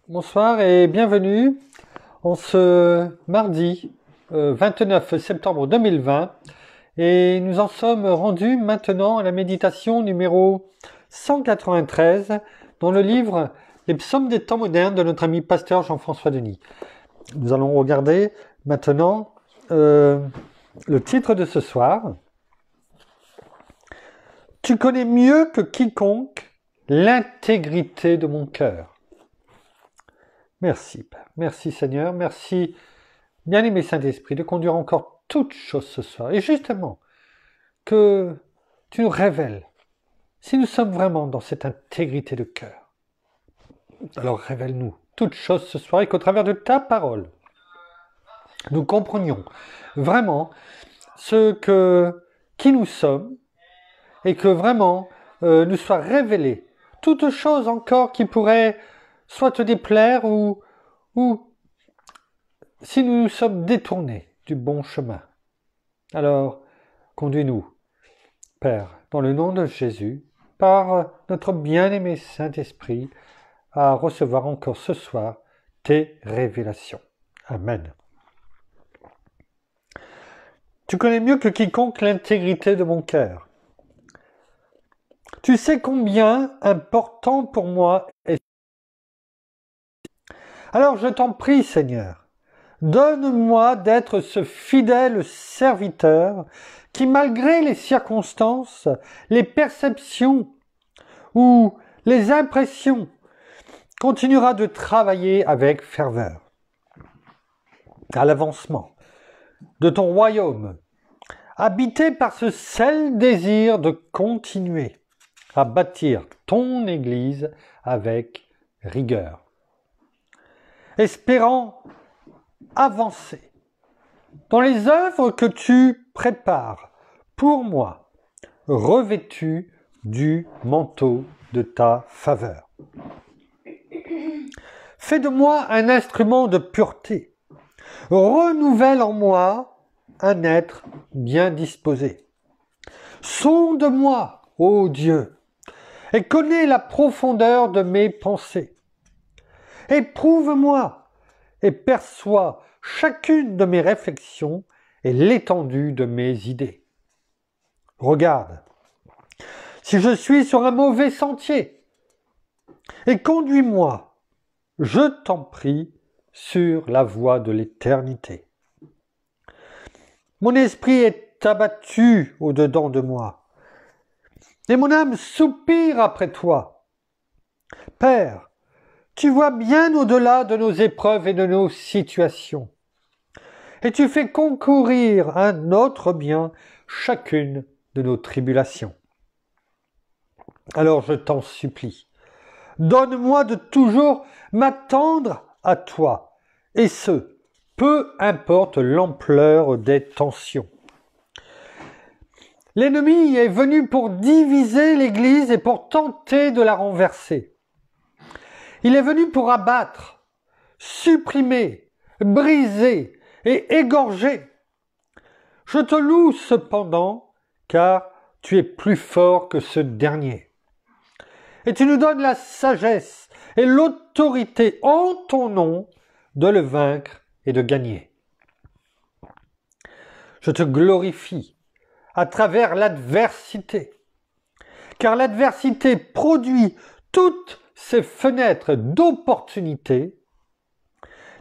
Bonsoir et bienvenue en ce mardi 29 septembre 2020 et nous en sommes rendus maintenant à la méditation numéro 193 dans le livre Les psaumes des temps modernes de notre ami pasteur Jean-François Denis. Nous allons regarder maintenant le titre de ce soir. Tu connais mieux que quiconque l'intégrité de mon cœur. Merci, Père. Merci, Seigneur. Merci, bien-aimé Saint-Esprit, de conduire encore toutes choses ce soir. Et justement, que tu nous révèles si nous sommes vraiment dans cette intégrité de cœur. Alors révèle-nous toutes choses ce soir et qu'au travers de ta parole, nous comprenions vraiment qui nous sommes et que vraiment nous soit révélé toutes choses encore qui pourraient soit te déplaire ou si nous nous sommes détournés du bon chemin. Alors, conduis-nous, Père, dans le nom de Jésus, par notre bien-aimé Saint-Esprit, à recevoir encore ce soir tes révélations. Amen. Tu connais mieux que quiconque l'intégrité de mon cœur. Tu sais combien important pour moi est. Alors je t'en prie, Seigneur, donne-moi d'être ce fidèle serviteur qui, malgré les circonstances, les perceptions ou les impressions, continuera de travailler avec ferveur à l'avancement de ton royaume, habité par ce seul désir de continuer à bâtir ton Église avec rigueur, espérant avancer dans les œuvres que tu prépares pour moi, revêtu du manteau de ta faveur. Fais de moi un instrument de pureté, renouvelle en moi un être bien disposé. Sonde-moi, ô Dieu, et connais la profondeur de mes pensées. Éprouve-moi et perçois chacune de mes réflexions et l'étendue de mes idées. Regarde, si je suis sur un mauvais sentier, et conduis-moi, je t'en prie, sur la voie de l'éternité. Mon esprit est abattu au-dedans de moi, et mon âme soupire après toi. Père, tu vois bien au-delà de nos épreuves et de nos situations. Et tu fais concourir à notre bien chacune de nos tribulations. Alors je t'en supplie, donne-moi de toujours m'attendre à toi, et ce, peu importe l'ampleur des tensions. L'ennemi est venu pour diviser l'Église et pour tenter de la renverser. Il est venu pour abattre, supprimer, briser et égorger. Je te loue cependant, car tu es plus fort que ce dernier. Et tu nous donnes la sagesse et l'autorité en ton nom de le vaincre et de gagner. Je te glorifie à travers l'adversité, car l'adversité produit toutes ces fenêtres d'opportunités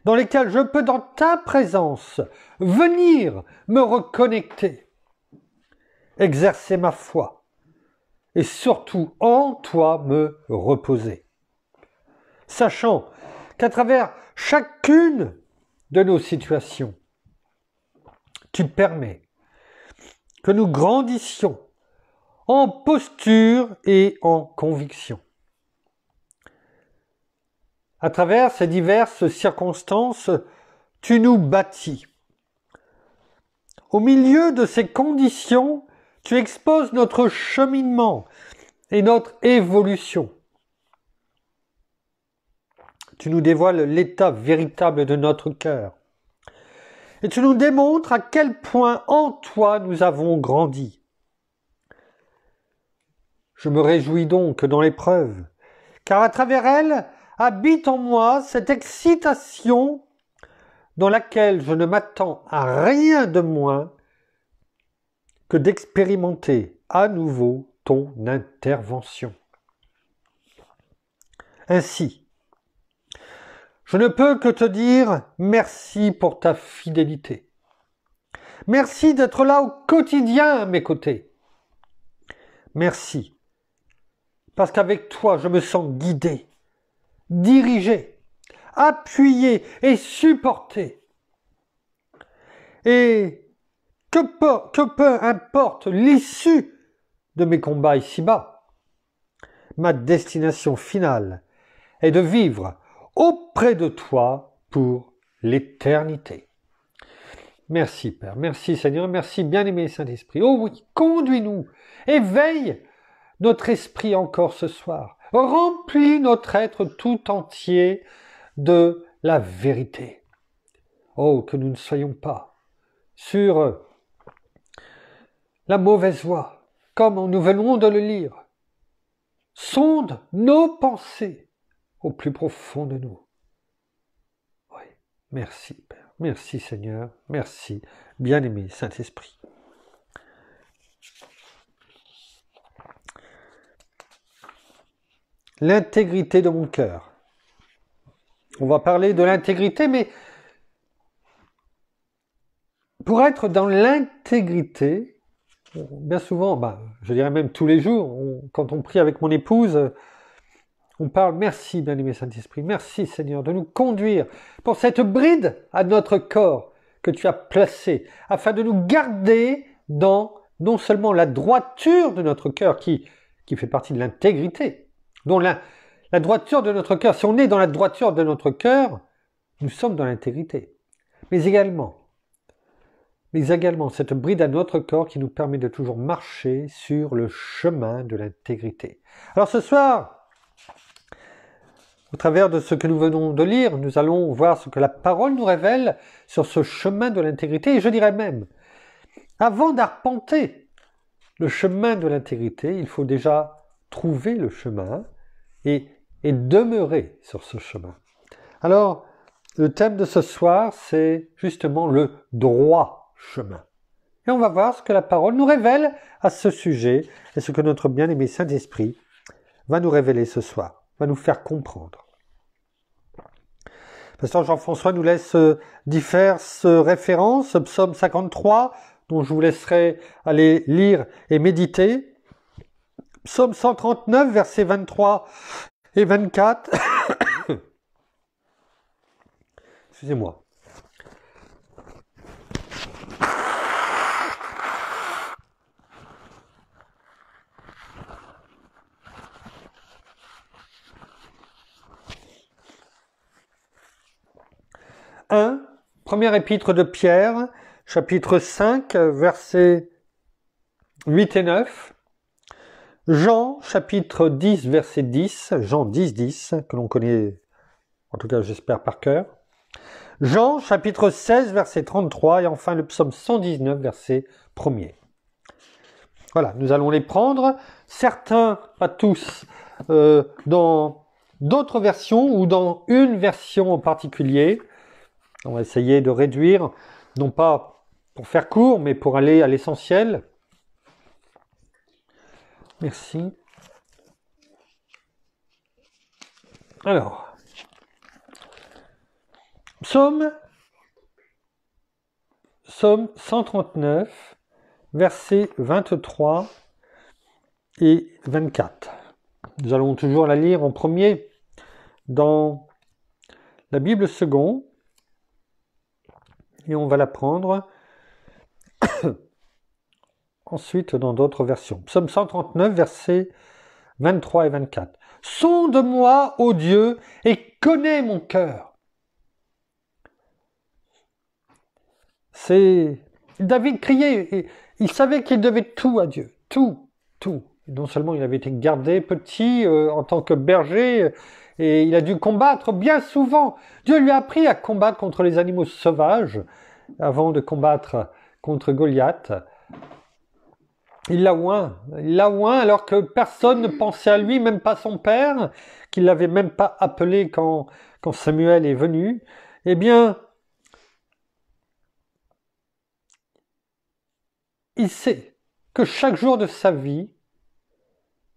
dans lesquelles je peux, dans ta présence, venir me reconnecter, exercer ma foi et surtout en toi me reposer. Sachant qu'à travers chacune de nos situations, tu permets que nous grandissions en posture et en conviction. À travers ces diverses circonstances, tu nous bâtis. Au milieu de ces conditions, tu exposes notre cheminement et notre évolution. Tu nous dévoiles l'état véritable de notre cœur. Et tu nous démontres à quel point en toi nous avons grandi. Je me réjouis donc dans l'épreuve, car à travers elle habite en moi cette excitation dans laquelle je ne m'attends à rien de moins que d'expérimenter à nouveau ton intervention. Ainsi, je ne peux que te dire merci pour ta fidélité. Merci d'être là au quotidien à mes côtés. Merci, parce qu'avec toi, je me sens guidé, dirigé, appuyé et supporté. Et que peu importe l'issue de mes combats ici-bas, ma destination finale est de vivre auprès de toi pour l'éternité. Merci Père, merci Seigneur, merci bien-aimé Saint-Esprit. Oh oui, conduis-nous, éveille notre esprit encore ce soir. Remplis notre être tout entier de la vérité. Oh, que nous ne soyons pas sur la mauvaise voie, comme nous venons de le lire. Sonde nos pensées au plus profond de nous. Oui, merci Père. Merci Seigneur, merci, bien-aimé Saint-Esprit. L'intégrité de mon cœur. On va parler de l'intégrité, mais pour être dans l'intégrité, bien souvent, je dirais même tous les jours, quand on prie avec mon épouse, on parle merci, bien-aimé Saint-Esprit, merci Seigneur de nous conduire pour cette bride à notre corps que tu as placée, afin de nous garder dans non seulement la droiture de notre cœur qui fait partie de l'intégrité, dont la droiture de notre cœur, si on est dans la droiture de notre cœur, nous sommes dans l'intégrité, mais également cette bride à notre corps qui nous permet de toujours marcher sur le chemin de l'intégrité. Alors ce soir, au travers de ce que nous venons de lire, nous allons voir ce que la parole nous révèle sur ce chemin de l'intégrité. Et je dirais même, avant d'arpenter le chemin de l'intégrité, il faut déjà trouver le chemin et demeurer sur ce chemin. Alors, le thème de ce soir, c'est justement le droit chemin. Et on va voir ce que la parole nous révèle à ce sujet et ce que notre bien-aimé Saint-Esprit va nous révéler ce soir, va nous faire comprendre. Pasteur Jean-François nous laisse diverses références, psaume 53, dont je vous laisserai aller lire et méditer, psaume 139, versets 23 et 24. Excusez-moi. Première épître de Pierre, chapitre 5, versets 8 et 9. Jean, chapitre 10, verset 10, Jean 10, 10, que l'on connaît, en tout cas j'espère par cœur. Jean, chapitre 16, verset 33, et enfin le psaume 119, verset 1er. Voilà, nous allons les prendre, certains, pas tous, dans d'autres versions ou dans une version en particulier. On va essayer de réduire, non pas pour faire court, mais pour aller à l'essentiel. Merci. Alors, psaume 139, versets 23 et 24. Nous allons toujours la lire en premier dans la Bible seconde. Et on va la prendre ensuite dans d'autres versions. Psaume 139, versets 23 et 24. « Sonde-moi, ô Dieu, et connais mon cœur. » C'est David criait, et il savait qu'il devait tout à Dieu, tout. Non seulement il avait été gardé petit en tant que berger, et il a dû combattre bien souvent. Dieu lui a appris à combattre contre les animaux sauvages avant de combattre contre Goliath. il l'a oint alors que personne ne pensait à lui, même pas son père, qu'il l'avait même pas appelé quand Samuel est venu. Eh bien, il sait que chaque jour de sa vie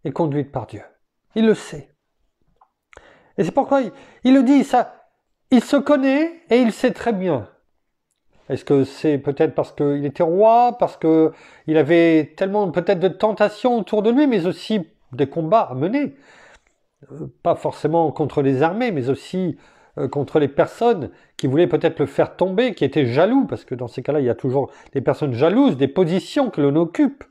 est conduite par Dieu. Il le sait. Et c'est pourquoi il le dit, ça, il se connaît et il sait très bien. Est-ce que c'est peut-être parce qu'il était roi, parce qu'il avait tellement peut-être de tentations autour de lui, mais aussi des combats à mener. Pas forcément contre les armées, mais aussi contre les personnes qui voulaient peut-être le faire tomber, qui étaient jaloux, parce que dans ces cas-là, il y a toujours des personnes jalouses, des positions que l'on occupe.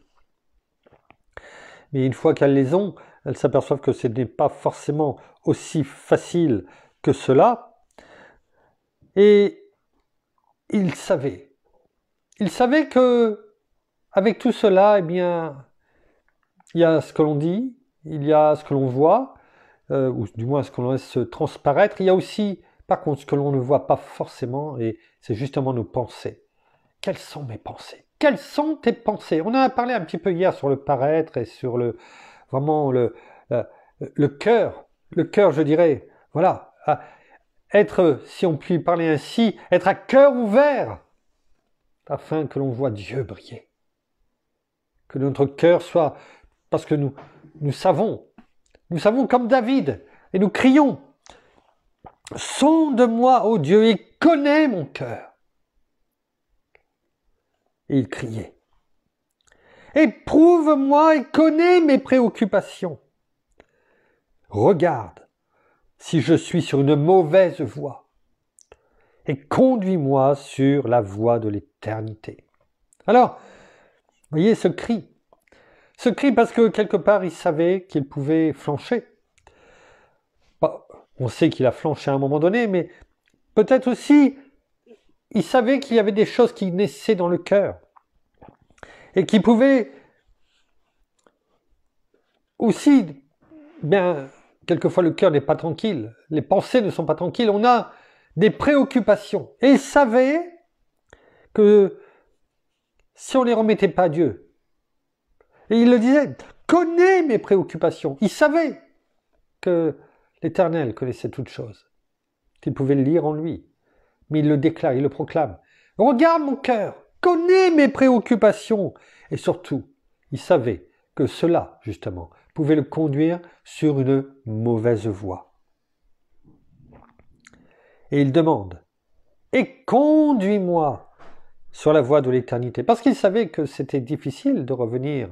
Mais une fois qu'elles les ont, elles s'aperçoivent que ce n'est pas forcément aussi facile que cela. Et il savait que avec tout cela, eh bien, il y a ce que l'on dit, il y a ce que l'on voit, ou du moins ce que l'on laisse transparaître. Il y a aussi, par contre, ce que l'on ne voit pas forcément, et c'est justement nos pensées. Quelles sont mes pensées? Quelles sont tes pensées? On en a parlé un petit peu hier sur le paraître et sur vraiment le cœur. Le cœur, je dirais, voilà, être, si on peut parler ainsi, être à cœur ouvert, afin que l'on voit Dieu briller. Que notre cœur soit, parce que nous savons comme David, et nous crions, sonde-moi, ô Dieu, et connais mon cœur. Et il criait, éprouve-moi et connais mes préoccupations. Regarde si je suis sur une mauvaise voie, et conduis-moi sur la voie de l'éternité. Alors, vous voyez ce cri parce que quelque part il savait qu'il pouvait flancher. On sait qu'il a flanché à un moment donné, mais peut-être aussi il savait qu'il y avait des choses qui naissaient dans le cœur et qui pouvaient aussi, bien, quelquefois le cœur n'est pas tranquille, les pensées ne sont pas tranquilles, on a des préoccupations. Et il savait que si on ne les remettait pas à Dieu, et il le disait, connais mes préoccupations. Il savait que l'Éternel connaissait toutes choses, qu'il pouvait le lire en lui. Mais il le déclare, il le proclame. Regarde mon cœur, connais mes préoccupations. Et surtout, il savait que cela, justement, pouvait le conduire sur une mauvaise voie. Et il demande, et conduis-moi sur la voie de l'éternité. Parce qu'il savait que c'était difficile de revenir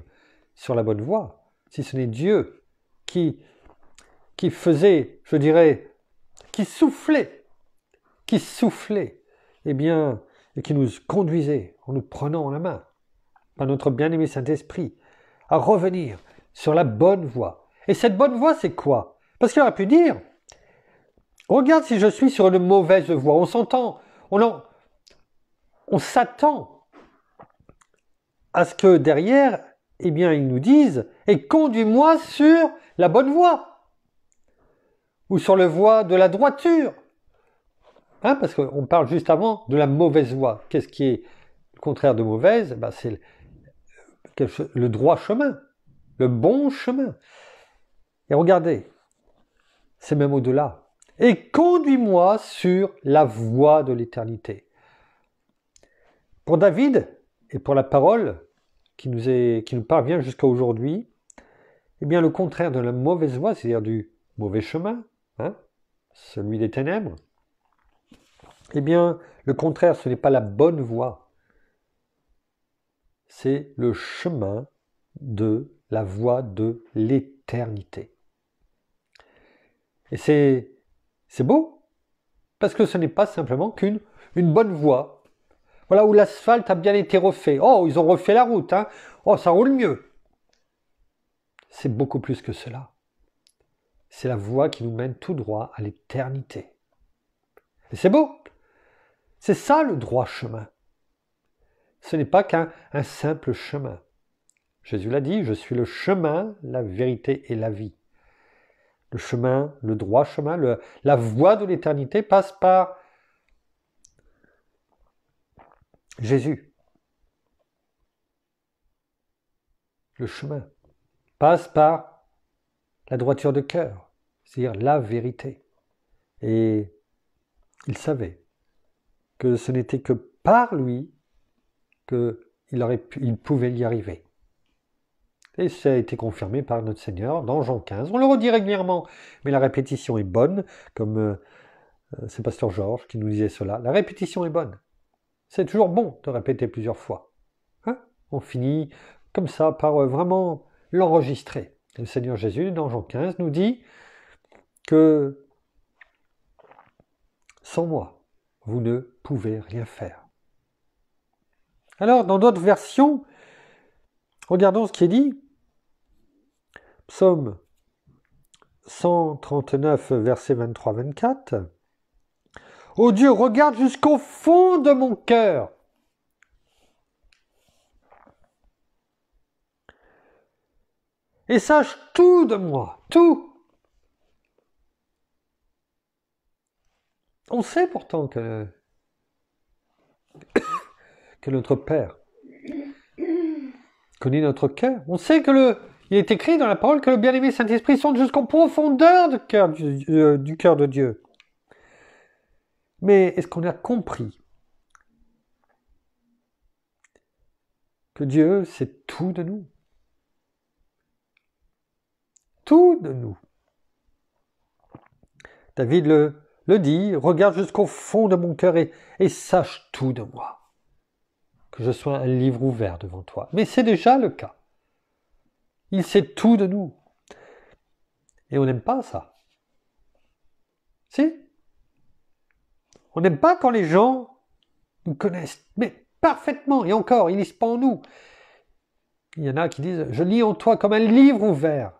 sur la bonne voie, si ce n'est Dieu qui faisait, je dirais, qui soufflait, eh bien, et qui nous conduisait en nous prenant en la main, par notre bien-aimé Saint-Esprit, à revenir sur la bonne voie. Et cette bonne voie, c'est quoi? Parce qu'il aurait pu dire, regarde si je suis sur une mauvaise voie. On s'entend, on s'attend à ce que derrière, eh bien, ils nous disent, et conduis-moi sur la bonne voie, ou sur la voie de la droiture. Hein, parce qu'on parle juste avant de la mauvaise voie. Qu'est-ce qui est le contraire de mauvaise? C'est le droit chemin, le bon chemin. Et regardez, c'est même au-delà. Et conduis-moi sur la voie de l'éternité. Pour David, et pour la parole qui nous parvient jusqu'à aujourd'hui, eh bien le contraire de la mauvaise voie, c'est-à-dire du mauvais chemin, hein, celui des ténèbres, eh bien le contraire, ce n'est pas la bonne voie, c'est le chemin de la voie de l'éternité. Et c'est beau, parce que ce n'est pas simplement qu'une bonne voie. Voilà, où l'asphalte a bien été refait. Oh, ils ont refait la route, hein. Oh, ça roule mieux. C'est beaucoup plus que cela. C'est la voie qui nous mène tout droit à l'éternité. Et c'est beau. C'est ça le droit chemin. Ce n'est pas qu'un simple chemin. Jésus l'a dit, je suis le chemin, la vérité et la vie. Le chemin, le droit chemin, la voie de l'éternité passe par Jésus. le chemin, passe par la droiture de cœur, c'est-à-dire la vérité. Et il savait que ce n'était que par lui qu'il pouvait y arriver. Et ça a été confirmé par notre Seigneur dans Jean 15. On le redit régulièrement, mais la répétition est bonne, comme c'est Pasteur Georges qui nous disait cela. La répétition est bonne. C'est toujours bon de répéter plusieurs fois. Hein? On finit comme ça par vraiment l'enregistrer. Le Seigneur Jésus, dans Jean 15, nous dit que sans moi, vous ne pouvez rien faire. Alors, dans d'autres versions, regardons ce qui est dit. Psaume 139, versets 23-24. Ô Dieu, regarde jusqu'au fond de mon cœur. Et sache tout de moi, tout. On sait pourtant que notre Père connaît notre cœur. On sait il est écrit dans la parole que le bien-aimé Saint-Esprit sonde jusqu'en profondeur du cœur de Dieu. Mais est-ce qu'on a compris que Dieu sait tout de nous? Tout de nous. David le dit, regarde jusqu'au fond de mon cœur et sache tout de moi. Que je sois un livre ouvert devant toi. Mais c'est déjà le cas. Il sait tout de nous. Et on n'aime pas ça. Si? On n'aime pas quand les gens nous connaissent, mais parfaitement. Et encore, ils ne lisent pas en nous. Il y en a qui disent, je lis en toi comme un livre ouvert.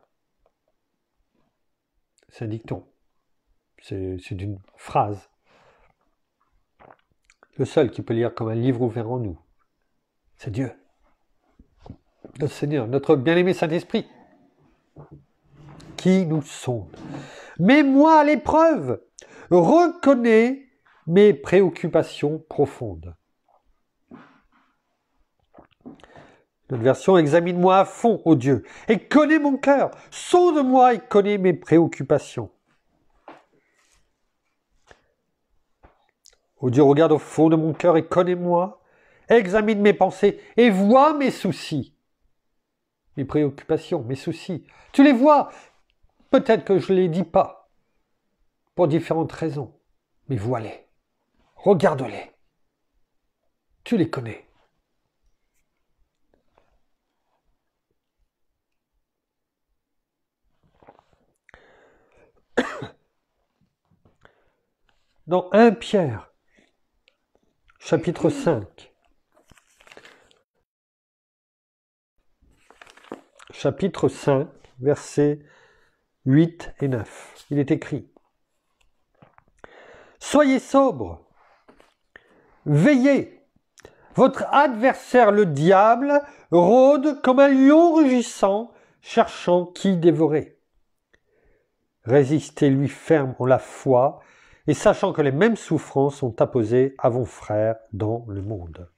C'est un dicton. C'est une phrase. Le seul qui peut lire comme un livre ouvert en nous, c'est Dieu. Notre Seigneur, notre bien-aimé Saint-Esprit, qui nous sonde. Mets-moi à l'épreuve, reconnais mes préoccupations profondes. Notre version, examine-moi à fond, ô Dieu, et connais mon cœur, sonde-moi et connais mes préoccupations. Ô Dieu, regarde au fond de mon cœur et connais-moi, examine mes pensées et vois mes soucis. Mes préoccupations, mes soucis. Tu les vois. Peut-être que je ne les dis pas. Pour différentes raisons. Mais vois-les. Regarde-les. Tu les connais. Dans 1 Pierre, chapitre 5. Chapitre 5, versets 8 et 9. Il est écrit: Soyez sobres, veillez. Votre adversaire, le diable, rôde comme un lion rugissant, cherchant qui dévorer. Résistez-lui ferme en la foi, et sachant que les mêmes souffrances sont apposées à vos frères dans le monde.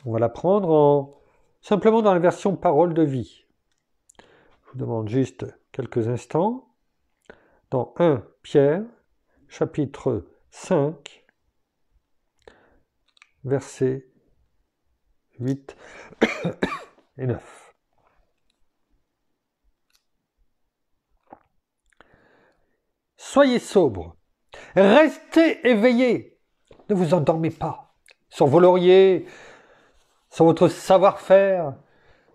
On va la prendre simplement dans la version parole de vie. Je vous demande juste quelques instants. Dans 1 Pierre, chapitre 5, versets 8 et 9. Soyez sobres, restez éveillés, ne vous endormez pas sur vos lauriers, sur votre savoir-faire,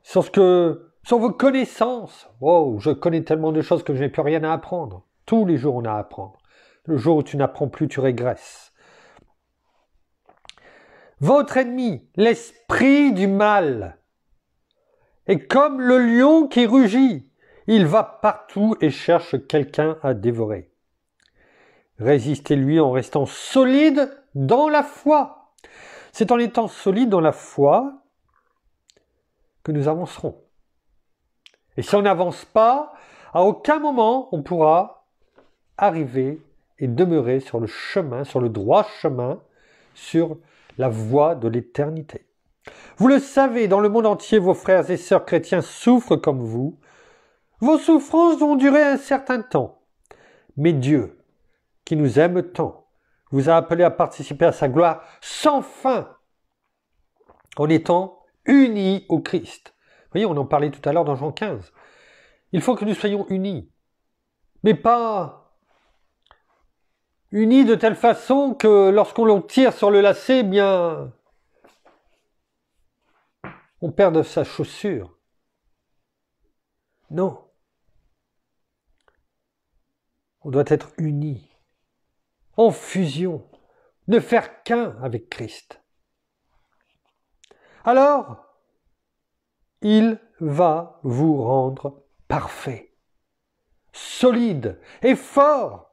sur vos connaissances. Oh, je connais tellement de choses que je n'ai plus rien à apprendre. Tous les jours, on a à apprendre. Le jour où tu n'apprends plus, tu régresses. Votre ennemi, l'esprit du mal, est comme le lion qui rugit. Il va partout et cherche quelqu'un à dévorer. Résistez-lui en restant solide dans la foi. C'est en étant solide dans la foi que nous avancerons. Et si on n'avance pas, à aucun moment on pourra arriver et demeurer sur le chemin, sur le droit chemin, sur la voie de l'éternité. Vous le savez, dans le monde entier, vos frères et sœurs chrétiens souffrent comme vous. Vos souffrances vont durer un certain temps. Mais Dieu, qui nous aime tant, vous a appelé à participer à sa gloire sans fin, en étant unis au Christ. Vous voyez, on en parlait tout à l'heure dans Jean 15. Il faut que nous soyons unis, mais pas unis de telle façon que lorsqu'on tire sur le lacet, eh bien, on perd sa chaussure. Non. On doit être unis, en fusion, ne faire qu'un avec Christ. Alors, il va vous rendre parfait, solide et fort,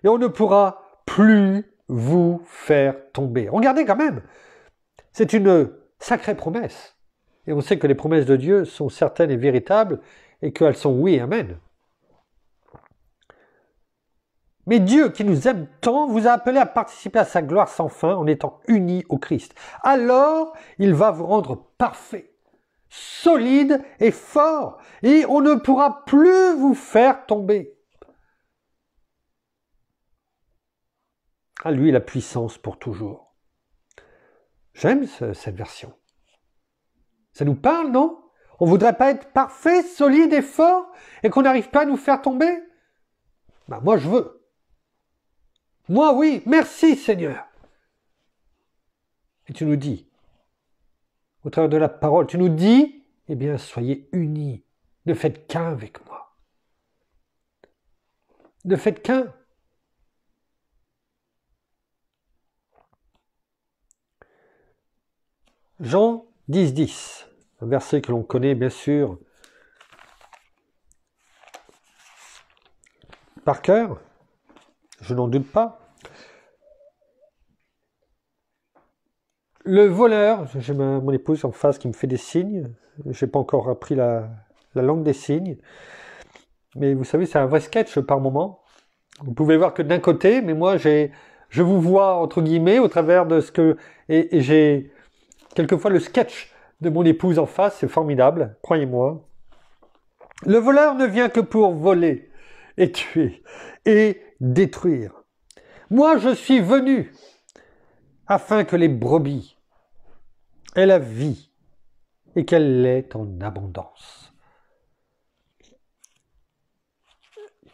et on ne pourra plus vous faire tomber. Regardez quand même, c'est une sacrée promesse. Et on sait que les promesses de Dieu sont certaines et véritables, et qu'elles sont oui et amen. Mais Dieu, qui nous aime tant, vous a appelé à participer à sa gloire sans fin en étant unis au Christ. Alors, il va vous rendre parfait, solide et fort, et on ne pourra plus vous faire tomber. À lui la puissance pour toujours. J'aime cette version. Ça nous parle, non? On ne voudrait pas être parfait, solide et fort, et qu'on n'arrive pas à nous faire tomber? Ben, moi, je veux. Moi, oui, merci Seigneur. Et tu nous dis, au travers de la parole, tu nous dis, eh bien, soyez unis, ne faites qu'un avec moi. Ne faites qu'un. Jean 10, 10, un verset que l'on connaît bien sûr par cœur, je n'en doute pas. Le voleur, j'ai mon épouse en face qui me fait des signes, je n'ai pas encore appris la langue des signes, mais vous savez, c'est un vrai sketch par moment. Vous pouvez voir que d'un côté, mais moi je vous vois entre guillemets au travers de ce que... Et j'ai quelquefois le sketch de mon épouse en face, c'est formidable, croyez-moi. Le voleur ne vient que pour voler et tuer et détruire. Moi je suis venu afin que les brebis aient la vie et qu'elle l'ait en abondance.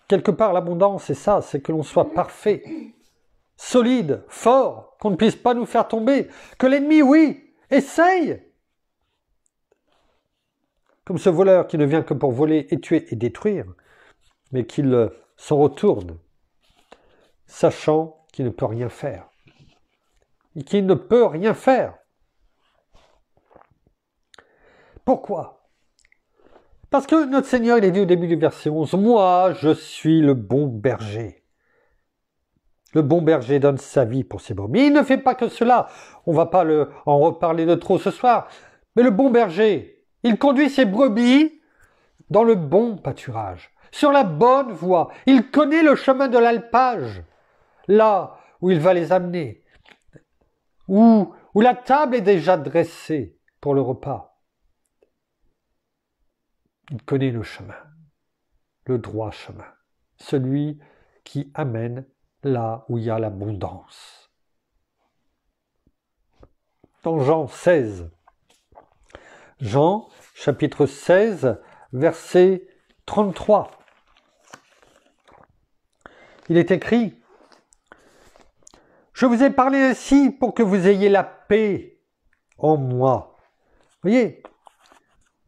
Quelque part, l'abondance, c'est ça, c'est que l'on soit parfait, solide, fort, qu'on ne puisse pas nous faire tomber, que l'ennemi, oui, essaye. Comme ce voleur qui ne vient que pour voler et tuer et détruire, mais qu'il s'en retourne, sachant qu'il ne peut rien faire. Et qu'il ne peut rien faire. Pourquoi ? Parce que notre Seigneur, il est dit au début du verset 11, « Moi, je suis le bon berger. » Le bon berger donne sa vie pour ses brebis. Il ne fait pas que cela. On ne va pas en reparler de trop ce soir. Mais le bon berger, il conduit ses brebis dans le bon pâturage, sur la bonne voie. Il connaît le chemin de l'alpage, là où il va les amener, où la table est déjà dressée pour le repas. Il connaît le chemin, le droit chemin, celui qui amène là où il y a l'abondance. Dans Jean 16, Jean chapitre 16, verset 33, il est écrit « Je vous ai parlé ainsi pour que vous ayez la paix en moi. » Vous voyez,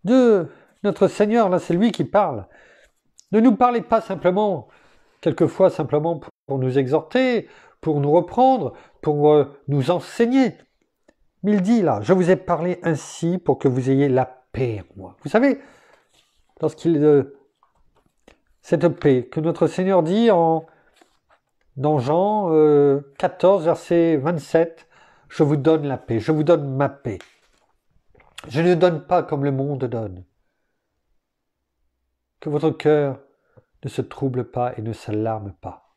de notre Seigneur, là c'est lui qui parle. Ne nous parlez pas simplement, quelquefois simplement pour nous exhorter, pour nous reprendre, pour nous enseigner. Mais il dit là, je vous ai parlé ainsi pour que vous ayez la paix en moi. Vous savez, cette paix que notre Seigneur dit dans Jean 14, verset 27, je vous donne la paix, je vous donne ma paix. Je ne donne pas comme le monde donne. Que votre cœur ne se trouble pas et ne s'alarme pas.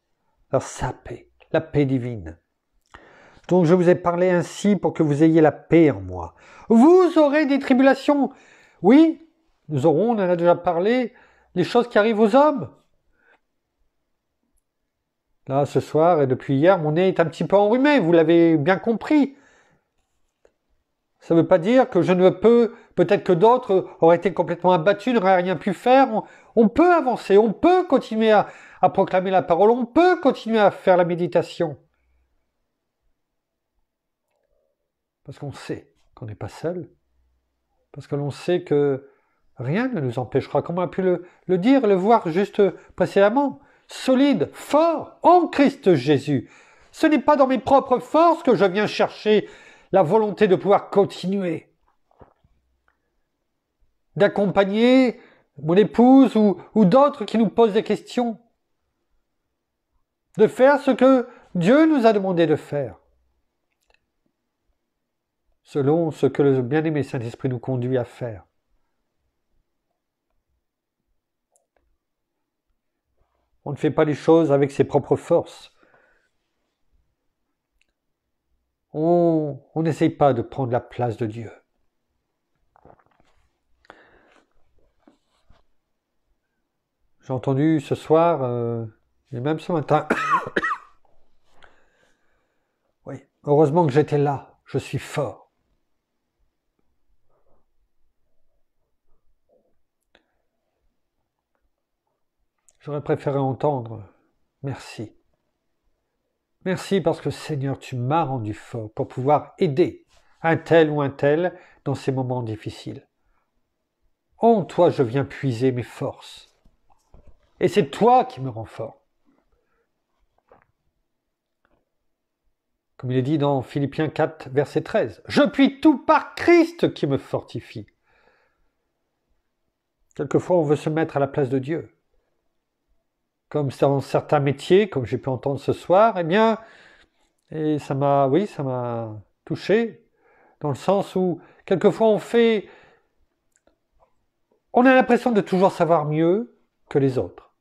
Alors sa paix, la paix divine. Donc je vous ai parlé ainsi pour que vous ayez la paix en moi. Vous aurez des tribulations. Oui, nous aurons, on en a déjà parlé, les choses qui arrivent aux hommes. Là, ce soir et depuis hier, mon nez est un petit peu enrhumé, vous l'avez bien compris. Ça ne veut pas dire que je ne peux, peut-être que d'autres auraient été complètement abattus, n'auraient rien pu faire. On peut avancer, on peut continuer à proclamer la parole, on peut continuer à faire la méditation. Parce qu'on sait qu'on n'est pas seul. Parce que l'on sait que rien ne nous empêchera, comme on a pu le dire, le voir juste précédemment, solide, fort, en Christ Jésus. Ce n'est pas dans mes propres forces que je viens chercher la volonté de pouvoir continuer, d'accompagner mon épouse ou d'autres qui nous posent des questions, de faire ce que Dieu nous a demandé de faire, selon ce que le bien-aimé Saint-Esprit nous conduit à faire. On ne fait pas les choses avec ses propres forces. On n'essaye pas de prendre la place de Dieu. J'ai entendu ce soir, et même ce matin, oui, heureusement que j'étais là, je suis fort. J'aurais préféré entendre « Merci ». Merci parce que Seigneur, tu m'as rendu fort pour pouvoir aider un tel ou un tel dans ces moments difficiles. En toi, je viens puiser mes forces. Et c'est toi qui me rends fort. Comme il est dit dans Philippiens 4, verset 13. Je puis tout par Christ qui me fortifie. Quelquefois, on veut se mettre à la place de Dieu. Comme dans certains métiers, comme j'ai pu entendre ce soir, eh bien, et ça m'a touché, dans le sens où, quelquefois, on a l'impression de toujours savoir mieux que les autres.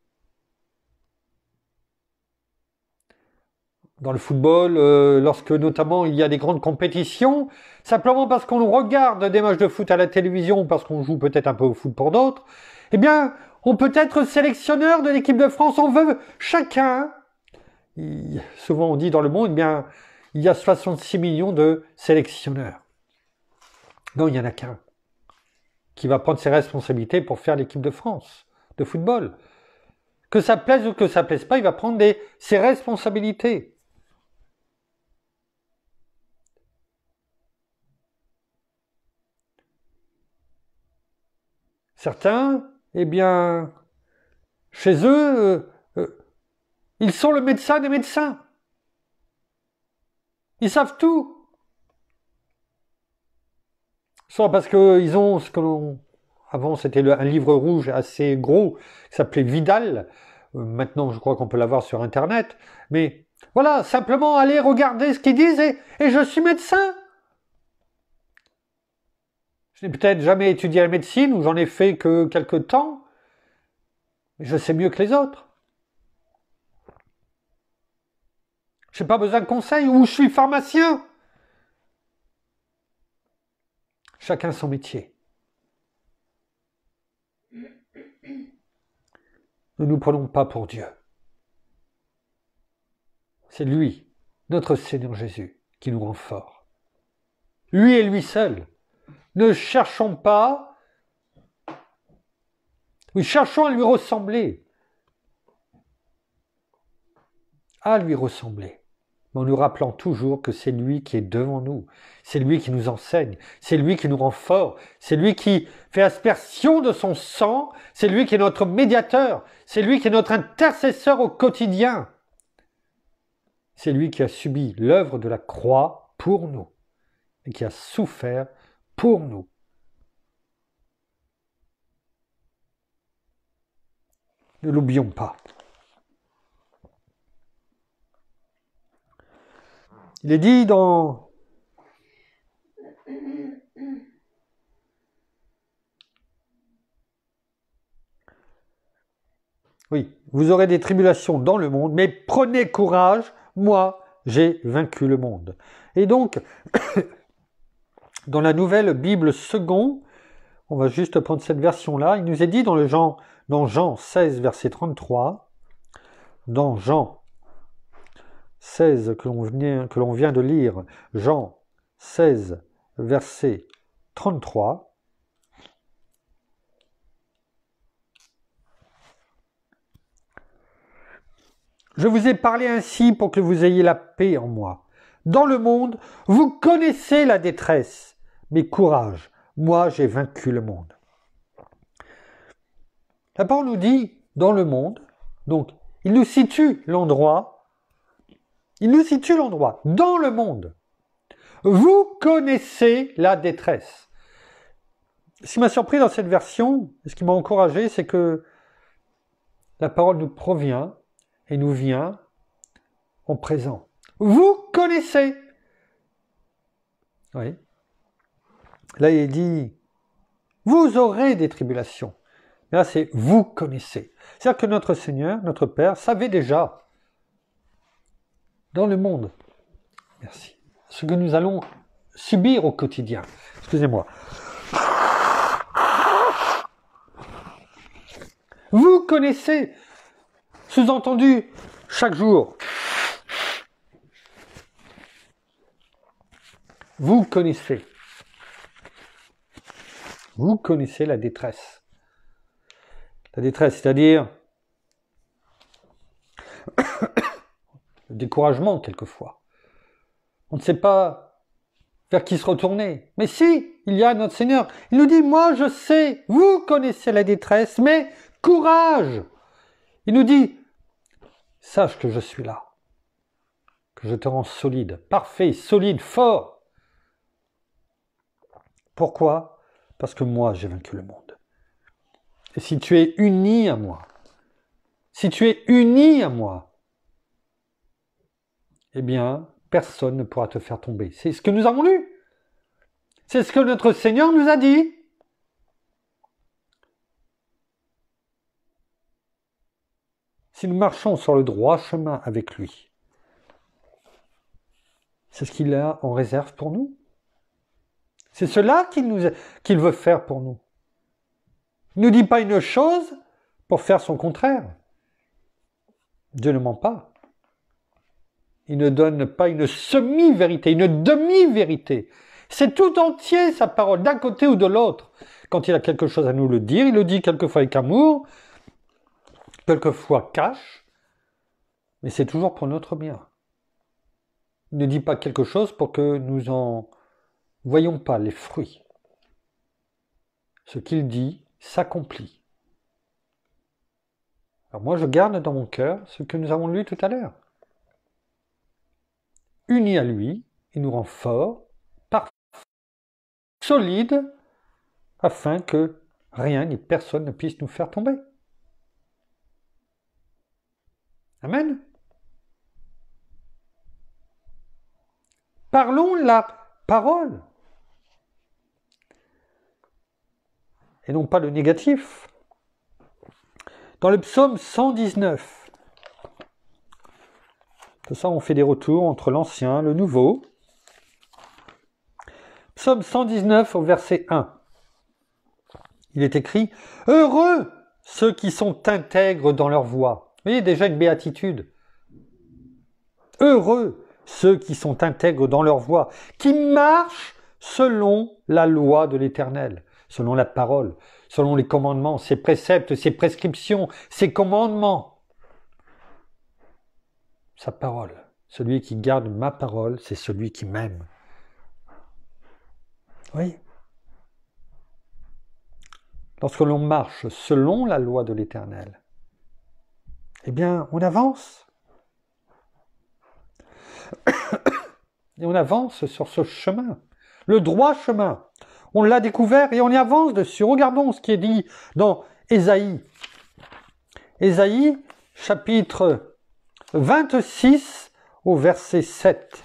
Dans le football, lorsque notamment il y a des grandes compétitions, simplement parce qu'on regarde des matchs de foot à la télévision, parce qu'on joue peut-être un peu au foot pour d'autres, eh bien, on peut être sélectionneur de l'équipe de France, on veut chacun. Souvent on dit dans le monde, eh bien, il y a 66 millions de sélectionneurs. Non, il n'y en a qu'un qui va prendre ses responsabilités pour faire l'équipe de France de football. Que ça plaise ou que ça plaise pas, il va prendre ses responsabilités. Certains, eh bien, chez eux, ils sont le médecin des médecins. Ils savent tout. Soit parce qu'ils ont ce que l'on... Avant, c'était un livre rouge assez gros qui s'appelait Vidal. Maintenant, je crois qu'on peut l'avoir sur Internet. Mais voilà, simplement aller regarder ce qu'ils disent et je suis médecin. Je n'ai peut-être jamais étudié la médecine ou j'en ai fait que quelques temps, mais je sais mieux que les autres. Je n'ai pas besoin de conseils ou je suis pharmacien. Chacun son métier. Ne nous prenons pas pour Dieu. C'est lui, notre Seigneur Jésus, qui nous rend forts. Lui et lui seul. Ne cherchons pas, nous cherchons à lui ressembler. À lui ressembler. Mais en nous rappelant toujours que c'est lui qui est devant nous. C'est lui qui nous enseigne. C'est lui qui nous rend forts. C'est lui qui fait aspersion de son sang. C'est lui qui est notre médiateur. C'est lui qui est notre intercesseur au quotidien. C'est lui qui a subi l'œuvre de la croix pour nous et qui a souffert pour nous. Ne l'oublions pas. Il est dit dans oui, vous aurez des tribulations dans le monde, mais prenez courage, moi, j'ai vaincu le monde. Et donc, dans la nouvelle Bible second, on va juste prendre cette version-là, il nous est dit dans Jean 16, verset 33, dans Jean 16 que l'on vient de lire, Jean 16, verset 33, je vous ai parlé ainsi pour que vous ayez la paix en moi. Dans le monde, vous connaissez la détresse, mais courage, moi j'ai vaincu le monde. La parole nous dit dans le monde, donc il nous situe l'endroit, dans le monde. Vous connaissez la détresse. Ce qui m'a surpris dans cette version, et ce qui m'a encouragé, c'est que la parole nous provient et nous vient en présent. Vous connaissez. Oui. Là, il dit, vous aurez des tribulations. Et là, c'est vous connaissez. C'est-à-dire que notre Seigneur, notre Père, savait déjà dans le monde, merci, ce que nous allons subir au quotidien. Excusez-moi. Vous connaissez, sous-entendu, chaque jour. Vous connaissez. Vous connaissez la détresse. La détresse, c'est-à-dire le découragement, quelquefois. On ne sait pas vers qui se retourner. Mais si, il y a notre Seigneur. Il nous dit, moi je sais, vous connaissez la détresse, mais courage. Il nous dit, sache que je suis là, que je te rends solide, parfait, solide, fort. Pourquoi ? Parce que moi, j'ai vaincu le monde. Et si tu es uni à moi, eh bien, personne ne pourra te faire tomber. C'est ce que nous avons lu. C'est ce que notre Seigneur nous a dit. Si nous marchons sur le droit chemin avec lui, c'est ce qu'il a en réserve pour nous. C'est cela qu'il veut faire pour nous. Il ne nous dit pas une chose pour faire son contraire. Dieu ne ment pas. Il ne donne pas une semi-vérité, une demi-vérité. C'est tout entier sa parole, d'un côté ou de l'autre. Quand il a quelque chose à nous le dire, il le dit quelquefois avec amour, quelquefois cache, mais c'est toujours pour notre bien. Il ne dit pas quelque chose pour que nous en voyons pas les fruits. Ce qu'il dit s'accomplit. Alors moi, je garde dans mon cœur ce que nous avons lu tout à l'heure. Unis à lui, il nous rend forts, parfaits, solides, afin que rien ni personne ne puisse nous faire tomber. Amen. Parlons la parole. Et non pas le négatif. Dans le psaume 119, tout ça on fait des retours entre l'ancien, le nouveau. Psaume 119 au verset 1. Il est écrit « Heureux ceux qui sont intègres dans leur voie ». Vous voyez déjà une béatitude. Heureux ceux qui sont intègres dans leur voie, qui marchent selon la loi de l'Éternel, selon la parole, selon les commandements, ses préceptes, ses prescriptions, ses commandements. Sa parole. Celui qui garde ma parole, c'est celui qui m'aime. Oui. Lorsque l'on marche selon la loi de l'Éternel, eh bien, on avance. Et on avance sur ce chemin, le droit chemin. On l'a découvert et on y avance dessus. Regardons ce qui est dit dans Ésaïe. Ésaïe, chapitre 26, au verset 7.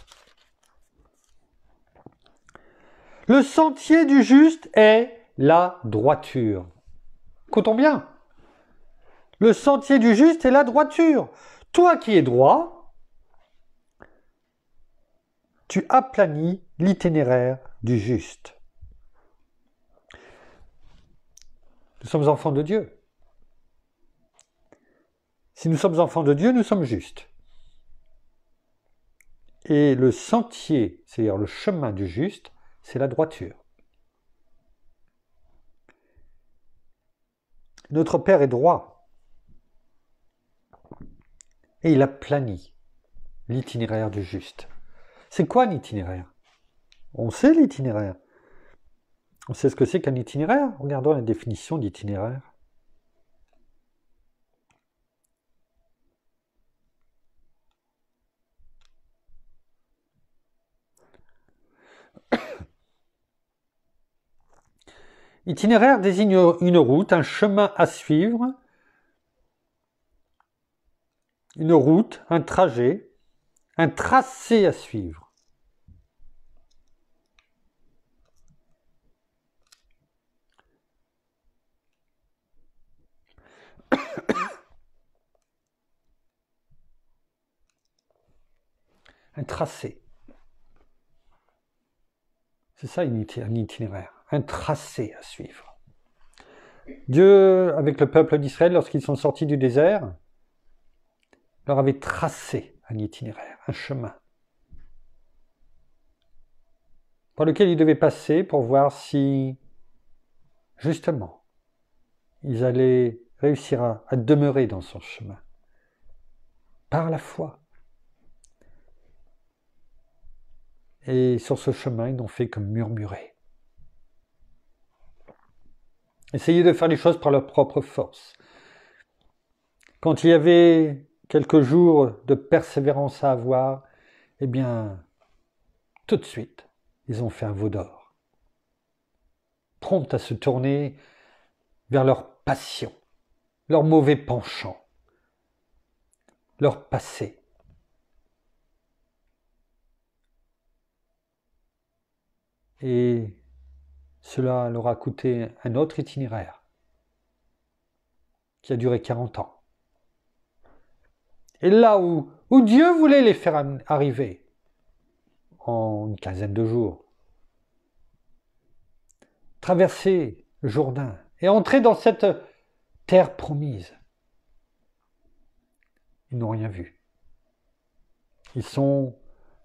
Le sentier du juste est la droiture. Écoutons bien. Le sentier du juste est la droiture. Toi qui es droit, tu aplanis l'itinéraire du juste. Nous sommes enfants de Dieu. Si nous sommes enfants de Dieu, nous sommes justes. Et le sentier, c'est-à-dire le chemin du juste, c'est la droiture. Notre Père est droit. Et il aplanit l'itinéraire du juste. C'est quoi l'itinéraire? On sait l'itinéraire. On sait ce que c'est qu'un itinéraire. Regardons la définition d'itinéraire. Itinéraire désigne une route, un chemin à suivre, une route, un trajet, un tracé à suivre. Un tracé. C'est ça un itinéraire, un tracé à suivre. Dieu, avec le peuple d'Israël, lorsqu'ils sont sortis du désert, leur avait tracé un itinéraire, un chemin, par lequel ils devaient passer pour voir si, justement, ils allaient réussir à demeurer dans son chemin, par la foi. Et sur ce chemin, ils n'ont fait que murmurer. Essayer de faire les choses par leur propre force. Quand il y avait quelques jours de persévérance à avoir, eh bien, tout de suite, ils ont fait un veau d'or. Prompts à se tourner vers leur passion, leur mauvais penchant, leur passé. Et cela leur a coûté un autre itinéraire qui a duré 40 ans. Et là où Dieu voulait les faire arriver, en une quinzaine de jours, traverser le Jourdain et entrer dans cette terre promise, ils n'ont rien vu. Ils sont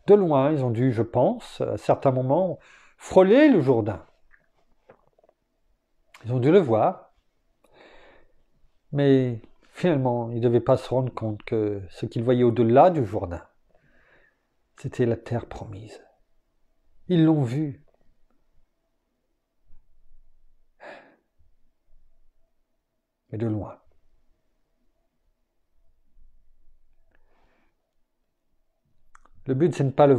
de loin, ils ont dû, je pense, à certains moments, frôler le Jourdain. Ils ont dû le voir, mais finalement, ils ne devaient pas se rendre compte que ce qu'ils voyaient au-delà du Jourdain, c'était la terre promise. Ils l'ont vu. Mais de loin. Le but, c'est de ne pas de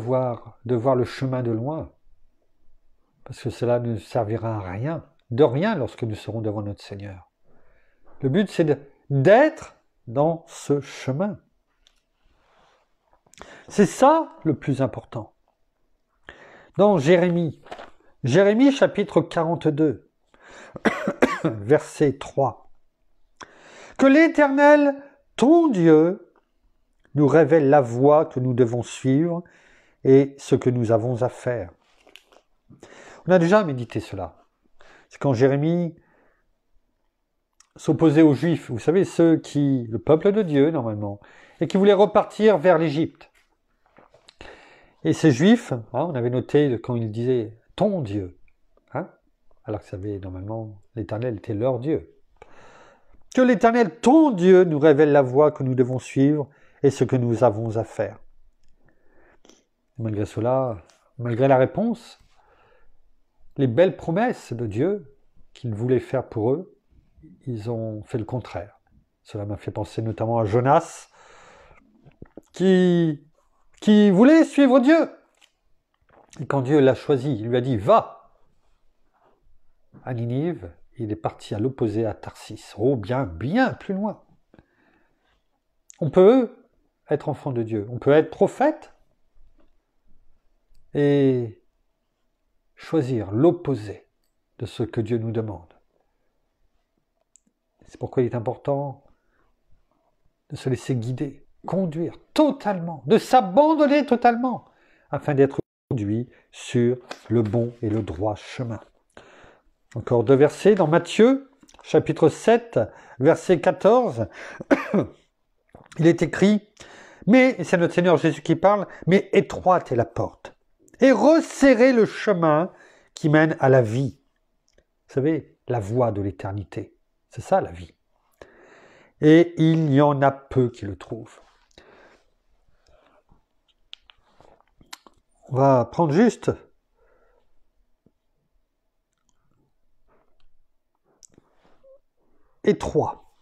voir le chemin de loin, parce que cela ne servira à rien, de rien lorsque nous serons devant notre Seigneur. Le but, c'est d'être dans ce chemin. C'est ça le plus important. Dans Jérémie chapitre 42, verset 3. Que l'Éternel, ton Dieu, nous révèle la voie que nous devons suivre et ce que nous avons à faire. On a déjà médité cela. C'est quand Jérémie s'opposait aux Juifs, vous savez, le peuple de Dieu normalement, et qui voulaient repartir vers l'Égypte. Et ces Juifs, on avait noté quand il disait « ton Dieu », alors que normalement l'Éternel était leur Dieu. Que l'Éternel, ton Dieu, nous révèle la voie que nous devons suivre et ce que nous avons à faire. Malgré cela, malgré la réponse, les belles promesses de Dieu qu'il voulait faire pour eux, ils ont fait le contraire. Cela m'a fait penser notamment à Jonas, qui voulait suivre Dieu. Et quand Dieu l'a choisi, il lui a dit « Va » à Ninive, il est parti à l'opposé, à Tarsis. Oh, bien plus loin. On peut être enfant de Dieu, on peut être prophète et choisir l'opposé de ce que Dieu nous demande. C'est pourquoi il est important de se laisser guider, conduire totalement, de s'abandonner totalement, afin d'être conduit sur le bon et le droit chemin. Encore 2 versets dans Matthieu, chapitre 7, verset 14. Il est écrit, mais, c'est notre Seigneur Jésus qui parle, mais étroite est la porte, et resserrez le chemin qui mène à la vie. Vous savez, la voie de l'éternité. C'est ça la vie. Et il y en a peu qui le trouvent. On va prendre juste étroit.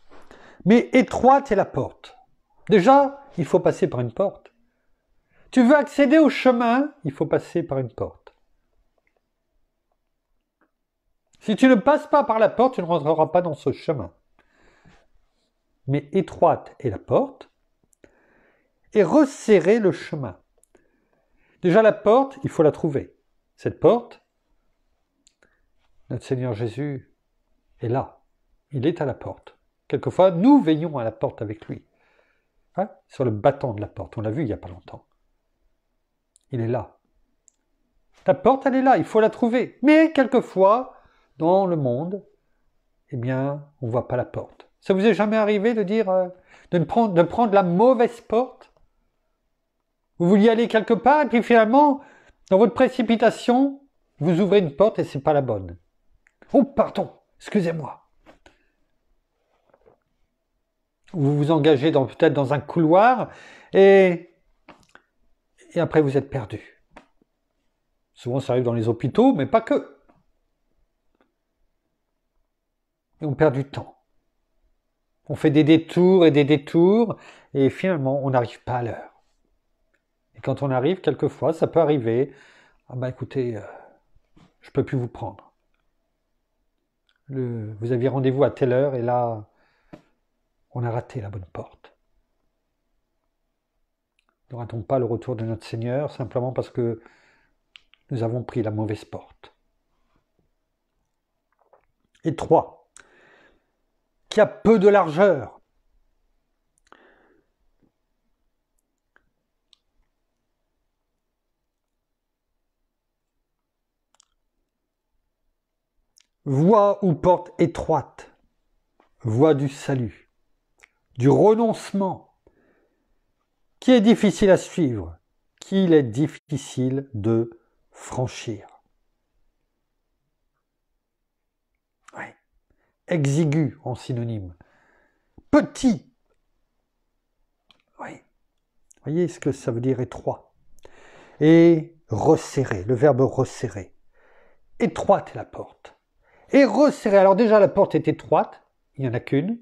Mais étroite est la porte. Déjà, il faut passer par une porte. Tu veux accéder au chemin, il faut passer par une porte. Si tu ne passes pas par la porte, tu ne rentreras pas dans ce chemin. Mais étroite est la porte, et resserrer le chemin. Déjà la porte, il faut la trouver. Cette porte, notre Seigneur Jésus est là. Il est à la porte. Quelquefois, nous veillons à la porte avec lui. Hein? Sur le battant de la porte, on l'a vu il n'y a pas longtemps. Il est là. Ta porte, elle est là, il faut la trouver. Mais quelquefois, dans le monde, eh bien, on ne voit pas la porte. Ça vous est jamais arrivé de dire, de prendre la mauvaise porte? Vous vouliez aller quelque part, et puis finalement, dans votre précipitation, vous ouvrez une porte et ce n'est pas la bonne. Oh, pardon, excusez-moi. Vous vous engagez peut-être dans un couloir, et après vous êtes perdu. Souvent, ça arrive dans les hôpitaux, mais pas que. Et on perd du temps. On fait des détours, et finalement, on n'arrive pas à l'heure. Et quand on arrive, quelquefois, ça peut arriver, ah ben écoutez, je ne peux plus vous prendre. Vous aviez rendez-vous à telle heure, et là, on a raté la bonne porte. Ne ratons pas le retour de notre Seigneur, simplement parce que nous avons pris la mauvaise porte. Et 3, qui a peu de largeur. Voie ou porte étroite, voie du salut, du renoncement, qui est difficile à suivre, qu'il est difficile de franchir. Ouais. Exigu en synonyme. Petit. Oui. Voyez ce que ça veut dire étroit. Et resserrer, le verbe resserrer. Étroite est la porte. Et resserrer. Alors déjà la porte est étroite, il n'y en a qu'une,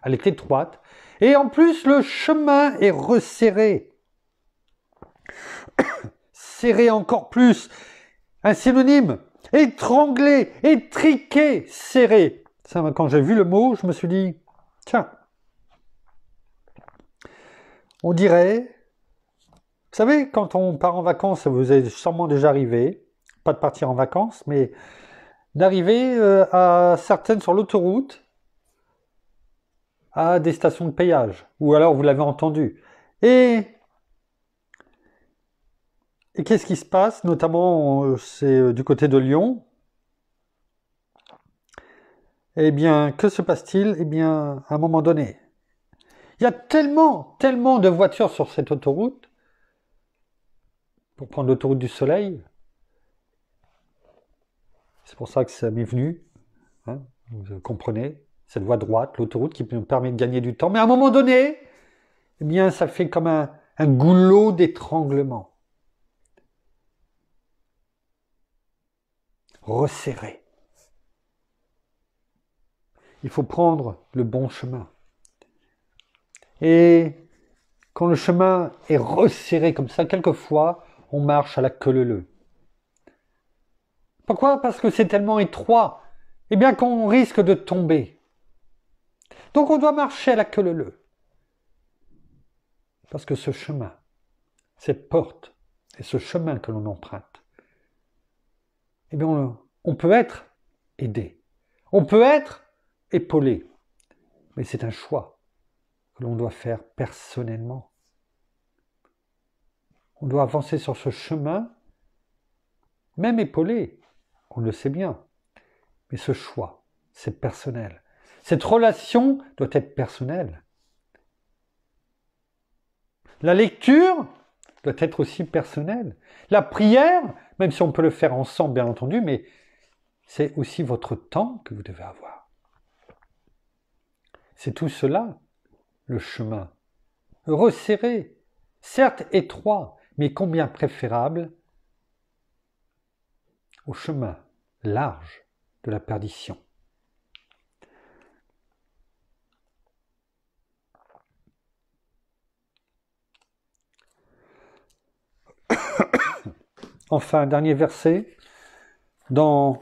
elle est étroite. Et en plus le chemin est resserré. Serré encore plus. Un synonyme. Étranglé, étriqué, serré. Ça, quand j'ai vu le mot, je me suis dit, tiens, on dirait, vous savez, quand on part en vacances, ça vous est sûrement déjà arrivé, pas de partir en vacances, mais d'arriver à certaines sur l'autoroute, à des stations de péage, ou alors vous l'avez entendu. Et qu'est-ce qui se passe? Notamment, c'est du côté de Lyon. Eh bien, que se passe-t-il? Eh bien, à un moment donné, il y a tellement de voitures sur cette autoroute, pour prendre l'autoroute du Soleil, c'est pour ça que ça m'est venu, hein, vous comprenez, cette voie droite, l'autoroute qui nous permet de gagner du temps, mais à un moment donné, eh bien, ça fait comme un goulot d'étranglement. Resserré. Il faut prendre le bon chemin. Et quand le chemin est resserré comme ça, quelquefois, on marche à la queue leu-leu. Pourquoi? Parce que c'est tellement étroit, eh bien qu'on risque de tomber. Donc on doit marcher à la queue leu-leu. Parce que ce chemin, cette porte, et ce chemin que l'on emprunte, eh bien on peut être aidé. On peut être épaulé. Mais c'est un choix que l'on doit faire personnellement. On doit avancer sur ce chemin même épaulé, on le sait bien. Mais ce choix, c'est personnel. Cette relation doit être personnelle. La lecture doit être aussi personnelle. La prière, même si on peut le faire ensemble, bien entendu, mais c'est aussi votre temps que vous devez avoir. C'est tout cela, le chemin. Resserré, certes étroit, mais combien préférable au chemin large de la perdition. Enfin, dernier verset, dans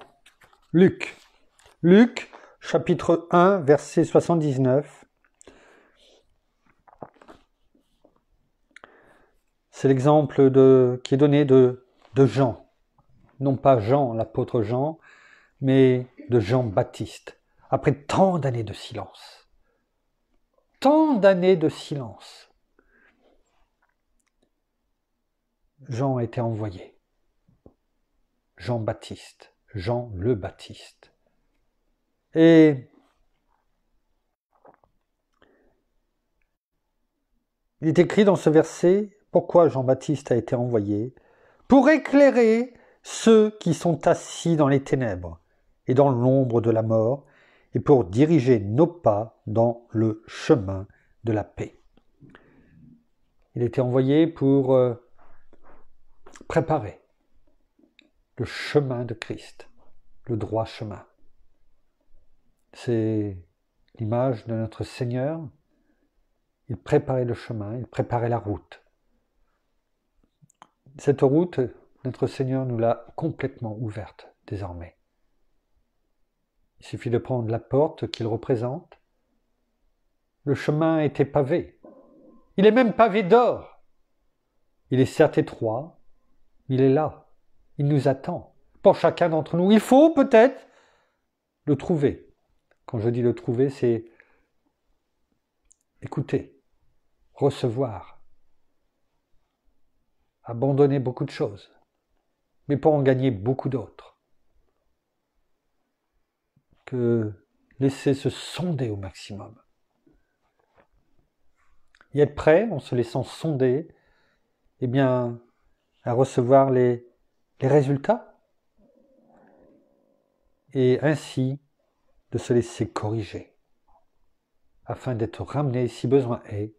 Luc. Luc, chapitre 1, verset 79. C'est l'exemple qui est donné de Jean. Non pas Jean, l'apôtre Jean, mais de Jean-Baptiste. Après tant d'années de silence. Tant d'années de silence. Jean a été envoyé. Jean-Baptiste, Jean le Baptiste. Et il est écrit dans ce verset, pourquoi Jean-Baptiste a été envoyé? Pour éclairer ceux qui sont assis dans les ténèbres et dans l'ombre de la mort, et pour diriger nos pas dans le chemin de la paix. Il a été envoyé pour préparer le chemin de Christ, le droit chemin. C'est l'image de notre Seigneur. Il préparait le chemin, il préparait la route. Cette route, notre Seigneur nous l'a complètement ouverte désormais. Il suffit de prendre la porte qu'il représente. Le chemin était pavé. Il est même pavé d'or. Il est certes étroit, mais il est là. Il nous attend. Pour chacun d'entre nous, il faut peut-être le trouver. Quand je dis le trouver, c'est écouter, recevoir, abandonner beaucoup de choses, mais pour en gagner beaucoup d'autres. Que laisser se sonder au maximum. Et être prêt, en se laissant sonder, eh bien, à recevoir les résultats. Et ainsi, de se laisser corriger, afin d'être ramené, si besoin est,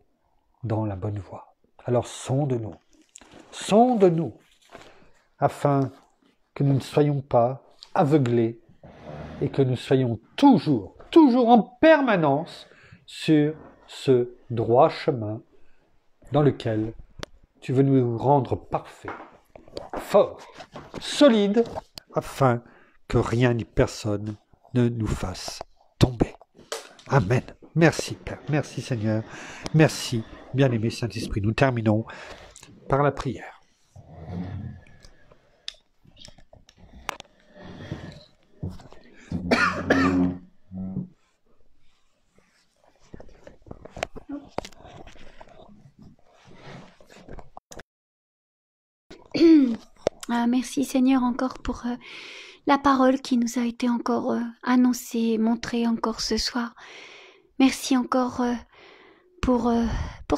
dans la bonne voie. Alors sonde-nous, afin que nous ne soyons pas aveuglés et que nous soyons toujours en permanence sur ce droit chemin dans lequel tu veux nous rendre parfaits, forts, solides, afin que rien ni personne ne nous fasse tomber. Amen. Merci Père, merci Seigneur, merci bien-aimé Saint-Esprit. Nous terminons par la prière. Merci Seigneur encore pour la parole qui nous a été encore annoncée, montrée encore ce soir. Merci encore pour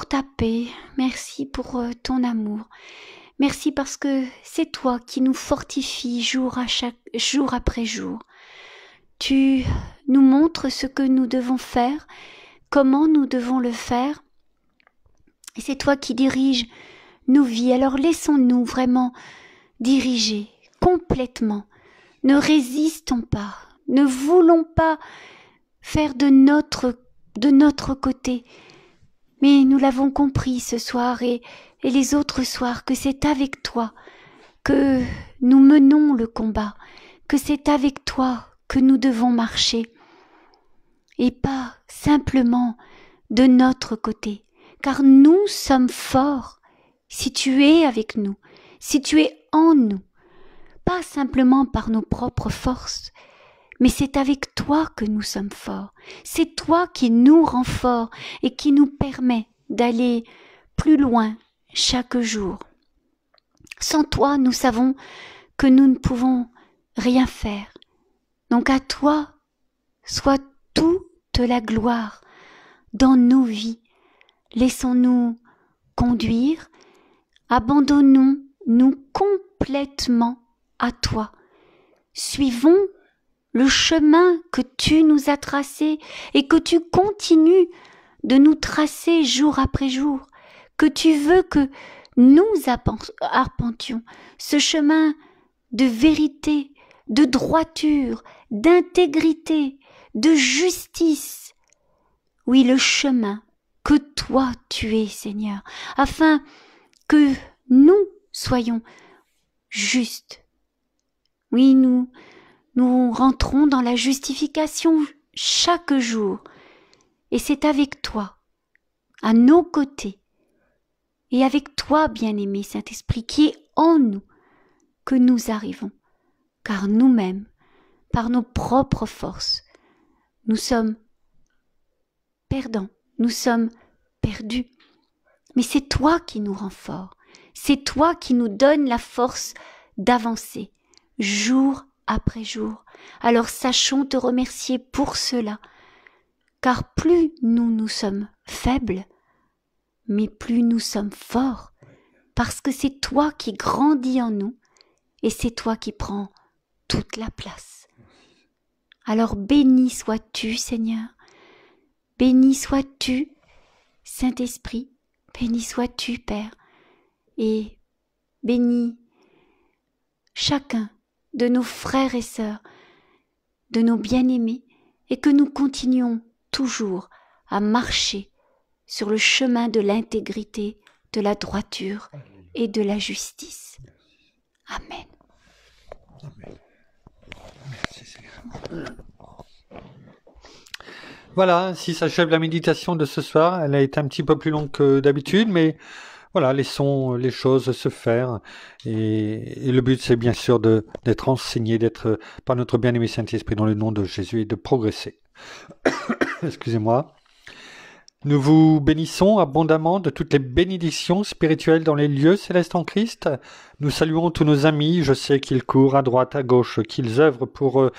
ta paix. Merci pour ton amour. Merci parce que c'est toi qui nous fortifies jour après jour. Tu nous montres ce que nous devons faire, comment nous devons le faire. Et c'est toi qui diriges nos vies. Alors laissons-nous vraiment diriger complètement. Ne résistons pas. Ne voulons pas faire de notre côté. Mais nous l'avons compris ce soir et les autres soirs que c'est avec toi que nous menons le combat, que c'est avec toi que nous devons marcher et pas simplement de notre côté. Car nous sommes forts si tu es avec nous, si tu es en nous, pas simplement par nos propres forces, mais c'est avec toi que nous sommes forts. C'est toi qui nous rends forts et qui nous permet d'aller plus loin chaque jour. Sans toi, nous savons que nous ne pouvons rien faire. Donc à toi soit toute la gloire dans nos vies. Laissons-nous conduire, abandonnons-nous complètement à toi. Suivons le chemin que tu nous as tracé et que tu continues de nous tracer jour après jour, que tu veux que nous arpentions ce chemin de vérité, de droiture, d'intégrité, de justice. Oui, le chemin que toi tu es, Seigneur, afin que nous soyons justes. Oui, nous rentrons dans la justification chaque jour, et c'est avec toi, à nos côtés, et avec toi, bien-aimé Saint-Esprit, qui est en nous, que nous arrivons, car nous-mêmes, par nos propres forces, nous sommes perdants, nous sommes perdus. Mais c'est toi qui nous rends forts, c'est toi qui nous donnes la force d'avancer, jour après jour. Alors sachons te remercier pour cela, car plus nous sommes faibles, mais plus nous sommes forts, parce que c'est toi qui grandis en nous, et c'est toi qui prends toute la place. Alors béni sois-tu, Seigneur, béni sois-tu, Saint-Esprit, béni sois-tu, Père, et bénis chacun de nos frères et sœurs, de nos bien-aimés, et que nous continuions toujours à marcher sur le chemin de l'intégrité, de la droiture et de la justice. Amen. Amen. Merci Seigneur. Voilà, ainsi s'achève la méditation de ce soir. Elle a été un petit peu plus longue que d'habitude, mais voilà, laissons les choses se faire. Et le but, c'est bien sûr d'être enseigné, d'être par notre bien-aimé Saint-Esprit dans le nom de Jésus et de progresser. Excusez-moi. Nous vous bénissons abondamment de toutes les bénédictions spirituelles dans les lieux célestes en Christ. Nous saluons tous nos amis. Je sais qu'ils courent à droite, à gauche, qu'ils œuvrent pour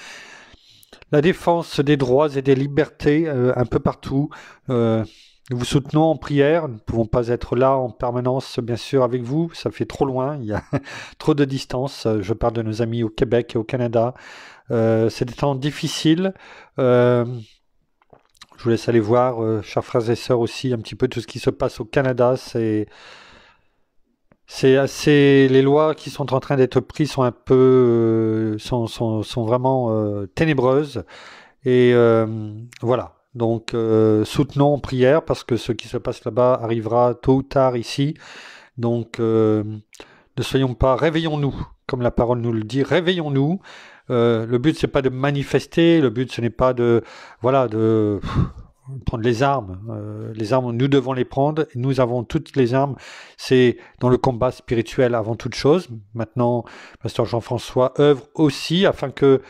la défense des droits et des libertés un peu partout. Nous vous soutenons en prière. Nous ne pouvons pas être là en permanence, bien sûr, avec vous. Ça fait trop loin. Il y a trop de distance. Je parle de nos amis au Québec et au Canada. C'est des temps difficiles. Je vous laisse aller voir, chers frères et sœurs aussi, un petit peu tout ce qui se passe au Canada. C'est assez. Les lois qui sont en train d'être prises sont un peu, sont vraiment ténébreuses. Et voilà. Donc soutenons en prière parce que ce qui se passe là-bas arrivera tôt ou tard ici. Donc ne soyons pas, réveillons-nous, comme la parole nous le dit, réveillons-nous. Le but c'est pas de manifester, le but ce n'est pas de prendre les armes. Les armes, nous devons les prendre. Nous avons toutes les armes. C'est dans le combat spirituel avant toute chose. Maintenant, Pasteur Jean-François œuvre aussi afin que,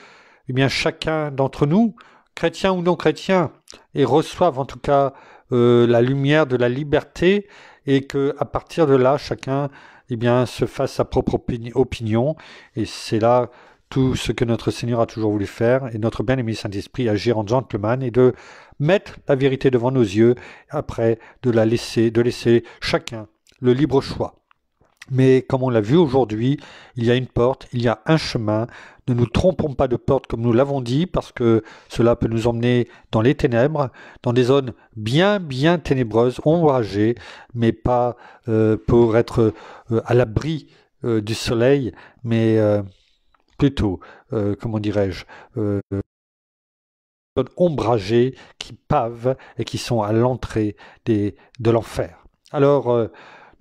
chacun d'entre nous, chrétiens ou non chrétiens, et reçoive en tout cas la lumière de la liberté, et que à partir de là, chacun, se fasse sa propre opinion. Et c'est là tout ce que notre Seigneur a toujours voulu faire, et notre bien-aimé Saint-Esprit agir en gentleman, et de mettre la vérité devant nos yeux, après de laisser chacun le libre choix. Mais comme on l'a vu aujourd'hui, il y a une porte, il y a un chemin. Ne nous trompons pas de porte comme nous l'avons dit, parce que cela peut nous emmener dans les ténèbres, dans des zones bien ténébreuses, ombragées, mais pas pour être à l'abri du soleil, mais plutôt, ombragés, qui pavent et qui sont à l'entrée de l'enfer. Alors,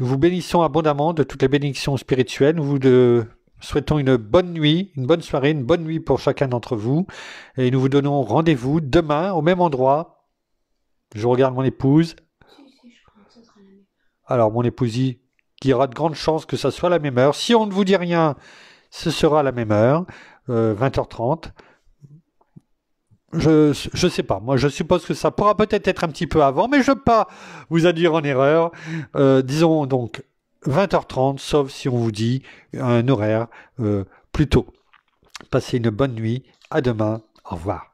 nous vous bénissons abondamment de toutes les bénédictions spirituelles. Nous vous souhaitons une bonne nuit, une bonne soirée, une bonne nuit pour chacun d'entre vous. Et nous vous donnons rendez-vous demain au même endroit. Je regarde mon épouse. Alors, mon épouse dit qu'il y aura de grandes chances que ça soit la même heure. Si on ne vous dit rien, ce sera à la même heure, 20h30. Je sais pas. Moi, je suppose que ça pourra peut-être être un petit peu avant, mais je ne veux pas vous induire en erreur. Disons donc 20h30, sauf si on vous dit un horaire plus tôt. Passez une bonne nuit. À demain. Au revoir.